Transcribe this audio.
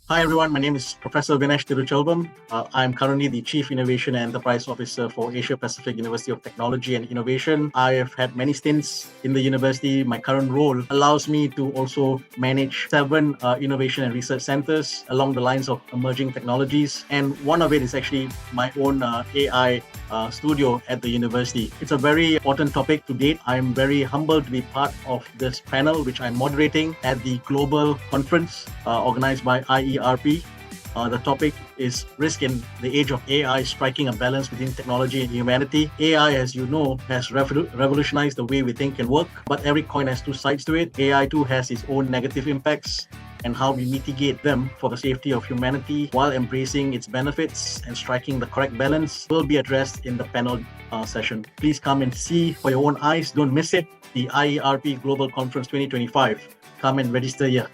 Hi everyone, my name is Professor Vinesh Thiruchelvam. I'm currently the Chief Innovation and Enterprise Officer for Asia Pacific University of Technology and Innovation. I have had many stints in the university. My current role allows me to also manage 7 innovation and research centers along the lines of emerging technologies. And one of it is actually my own AI studio at the university. It's a very important topic to date. I'm very humbled to be part of this panel, which I'm moderating at the global conference organized by IERP. The topic is risk in the age of AI, striking a balance between technology and humanity. AI, as you know, has revolutionized the way we think and work, but every coin has 2 sides to it. AI too has its own negative impacts, and how we mitigate them for the safety of humanity while embracing its benefits and striking the correct balance will be addressed in the panel session. Please come and see for your own eyes. Don't miss it. The IERP Global Conference 2025. Come and register here.